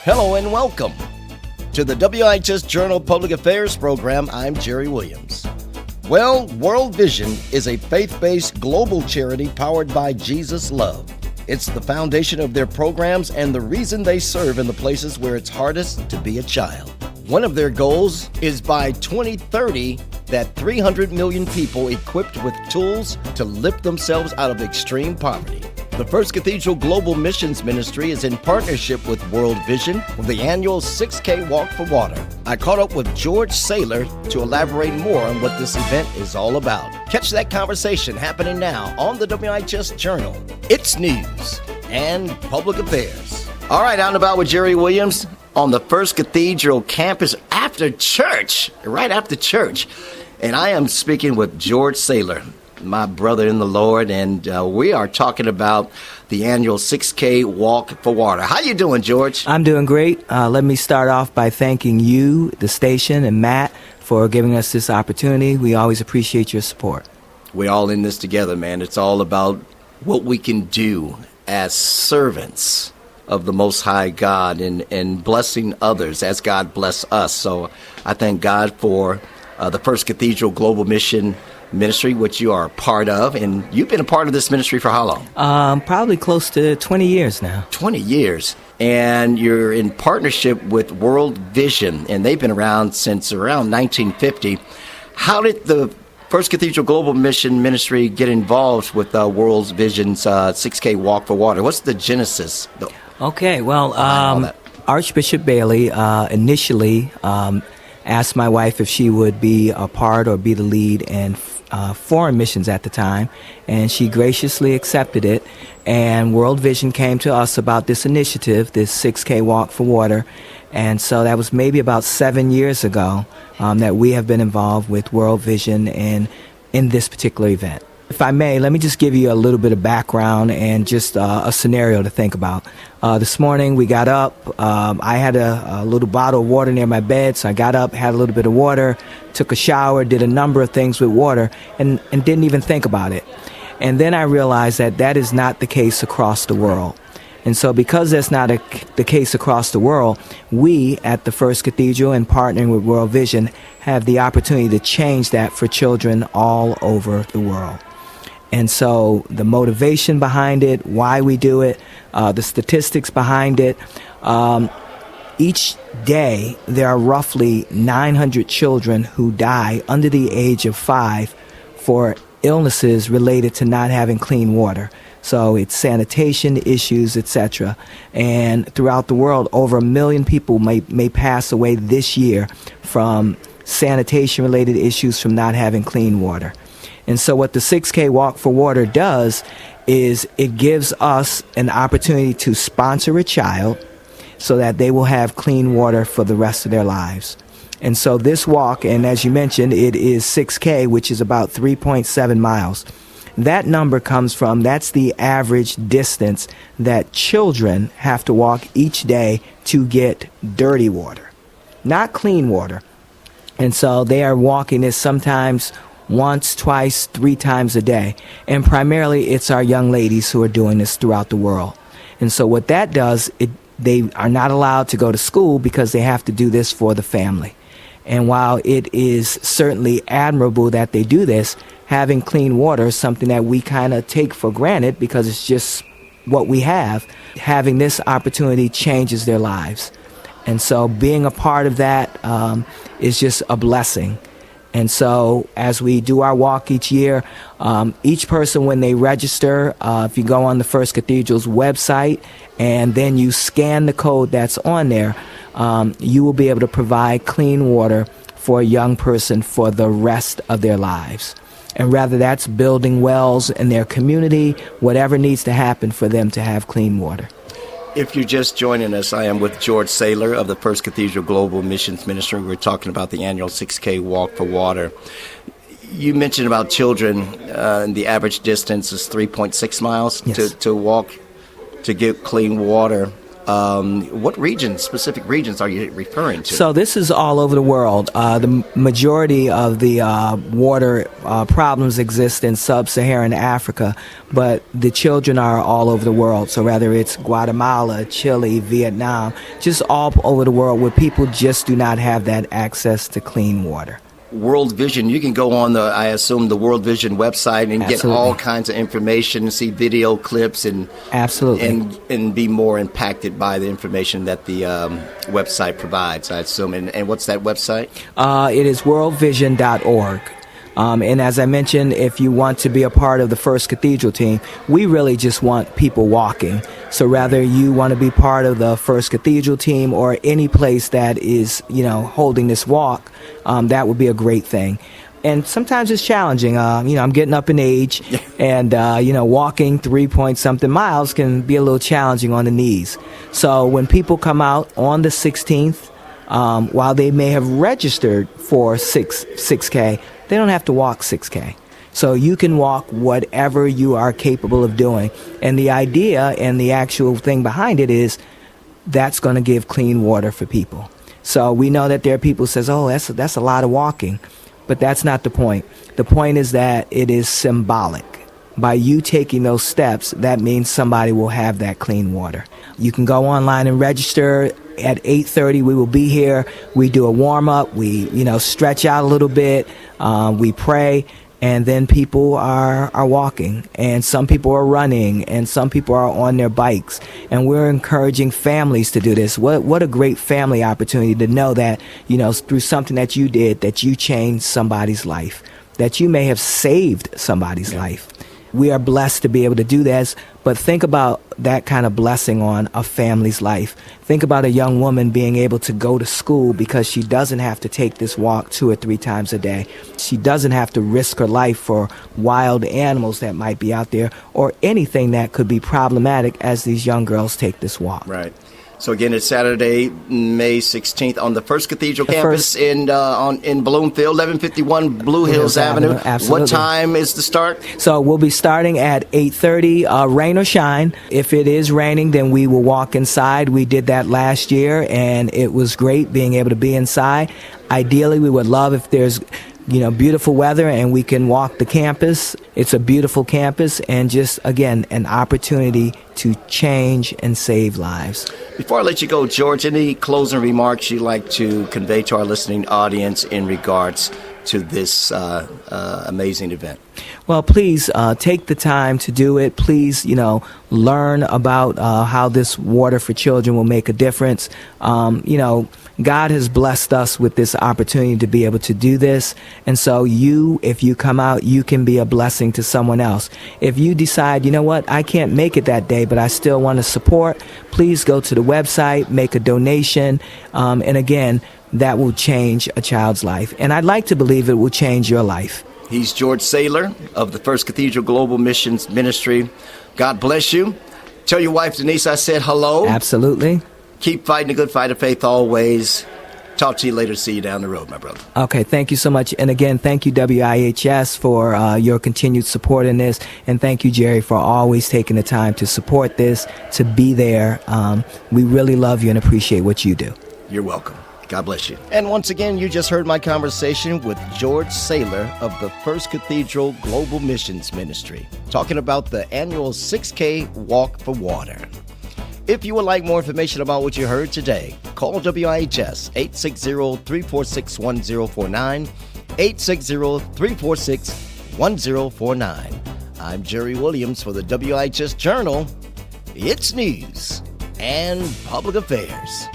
Hello and welcome to the WIHS Journal Public Affairs program. I'm Jerry Williams. Well, World Vision is a faith-based global charity powered by Jesus Love. It's the foundation of their programs and the reason they serve in the places where it's hardest to be a child. One of their goals is by 2030 that 300 million people equipped with tools to lift themselves out of extreme poverty. The First Cathedral Global Missions Ministry is in partnership with World Vision with the annual 6K Walk for Water. I caught up with George Saylor to elaborate more on what this event is all about. Catch that conversation happening now on the WIHS Journal. It's news and public affairs. All right, out and about with Jerry Williams on the First Cathedral campus after church, right after church. And I am speaking with George Saylor, my brother in the Lord, and we are talking about the annual 6K Walk for Water. How you doing, George? I'm doing great. Let me start off by thanking you, the station, and Matt for giving us this opportunity. We always appreciate your support. We're all in this together, man. It's all about what we can do as servants of the Most High God and blessing others as God bless us. So I thank God for the First Cathedral Global Mission Ministry, which you are a part of, and you've been a part of this ministry for how long? Probably close to 20 years now. 20 years. And you're in partnership with World Vision, and they've been around since around 1950. How did the First Cathedral Global Mission Ministry get involved with World Vision's 6K Walk for Water? What's the genesis? Okay, well, Archbishop Bailey initially asked my wife if she would be a part or be the lead in foreign missions at the time, and she graciously accepted it. And World Vision came to us about this initiative, this 6K Walk for Water, and so that was maybe about 7 years ago that we have been involved with World Vision in this particular event. If I may, let me just give you a little bit of background and just a scenario to think about. This morning we got up. I had a little bottle of water near my bed, so I got up, had a little bit of water, took a shower, did a number of things with water, and didn't even think about it. And then I realized that that is not the case across the world. And so because that's not the case across the world, we at the First Cathedral and partnering with World Vision have the opportunity to change that for children all over the world. And so the motivation behind it, why we do it, the statistics behind it, each day there are roughly 900 children who die under the age of 5 for illnesses related to not having clean water. So it's sanitation issues, etc. And throughout the world, over 1 million people may pass away this year from sanitation-related issues from not having clean water. And so what the 6K Walk for Water does is it gives us an opportunity to sponsor a child so that they will have clean water for the rest of their lives. And so this walk, and as you mentioned, it is 6K, which is about 3.7 miles. That number comes from, that's the average distance that children have to walk each day to get dirty water, not clean water. And so they are walking this sometimes once, twice, 3 times a day. And primarily it's our young ladies who are doing this throughout the world. And so what that does, they are not allowed to go to school because they have to do this for the family. And while it is certainly admirable that they do this, having clean water is something that we kind of take for granted because it's just what we have. Having this opportunity changes their lives. And so being a part of that is just a blessing. And so as we do our walk each year, each person, when they register, if you go on the First Cathedral's website and then you scan the code that's on there, you will be able to provide clean water for a young person for the rest of their lives. And rather that's building wells in their community, whatever needs to happen for them to have clean water. If you're just joining us, I am with George Saylor of the First Cathedral Global Missions Ministry. We're talking about the annual 6K Walk for Water. You mentioned about children, and the average distance is 3.6 miles yes. to walk to get clean water. What specific regions are you referring to? So this is all over the world. The majority of the water problems exist in sub-Saharan Africa, but the children are all over the world. So whether it's Guatemala, Chile, Vietnam, just all over the world where people just do not have that access to clean water. World Vision, you can go on I assume, the World Vision website and Absolutely. get all kinds of information, see video clips, and Absolutely. and be more impacted by the information that the website provides, I assume. And what's that website? It is worldvision.org. And as I mentioned, if you want to be a part of the First Cathedral team, we really just want people walking. So whether you want to be part of the First Cathedral team or any place that is, holding this walk, that would be a great thing. And sometimes it's challenging. I'm getting up in age, and, walking 3-point-something miles can be a little challenging on the knees. So when people come out on the 16th, while they may have registered for 6K, they don't have to walk 6K. So you can walk whatever you are capable of doing. And the idea and the actual thing behind it is that's going to give clean water for people. So we know that there are people who says, oh, that's a lot of walking. But that's not the point. The point is that it is symbolic. By you taking those steps, that means somebody will have that clean water. You can go online and register. At 8:30, we will be here. We do a warm-up. We, stretch out a little bit. We pray. And then people are walking. And some people are running. And some people are on their bikes. And we're encouraging families to do this. What a great family opportunity to know that, through something that you did, that you changed somebody's life, that you may have saved somebody's life. We are blessed to be able to do this, but think about that kind of blessing on a family's life. Think about a young woman being able to go to school because she doesn't have to take this walk 2 or 3 times a day. She doesn't have to risk her life for wild animals that might be out there or anything that could be problematic as these young girls take this walk. Right. So again, it's Saturday, May 16th on the First Cathedral campus in Bloomfield, 1151 Blue Hills Avenue. Absolutely. What time is the start? So we'll be starting at 8:30, rain or shine. If it is raining, then we will walk inside. We did that last year, and it was great being able to be inside. Ideally, we would love if there's beautiful weather and we can walk the campus. It's a beautiful campus and just, again, an opportunity to change and save lives. Before I let you go, George, any closing remarks you'd like to convey to our listening audience in regards to this amazing event? Well, please take the time to do it. Please, learn about how this water for children will make a difference. God has blessed us with this opportunity to be able to do this. And so if you come out, you can be a blessing to someone else. If you decide, I can't make it that day, but I still want to support, please go to the website, make a donation. And again, that will change a child's life. And I'd like to believe it will change your life. He's George Saylor of the First Cathedral Global Missions Ministry. God bless you. Tell your wife, Denise, I said hello. Absolutely. Keep fighting the good fight of faith always. Talk to you later. See you down the road, my brother. Okay, thank you so much. And again, thank you, WIHS, for your continued support in this. And thank you, Jerry, for always taking the time to support this, to be there. We really love you and appreciate what you do. You're welcome. God bless you. And once again, you just heard my conversation with George Saylor of the First Cathedral Global Missions Ministry, talking about the annual 6K Walk for Water. If you would like more information about what you heard today, call WIHS 860-346-1049, 860-346-1049. I'm Jerry Williams for the WIHS Journal. It's news and public affairs.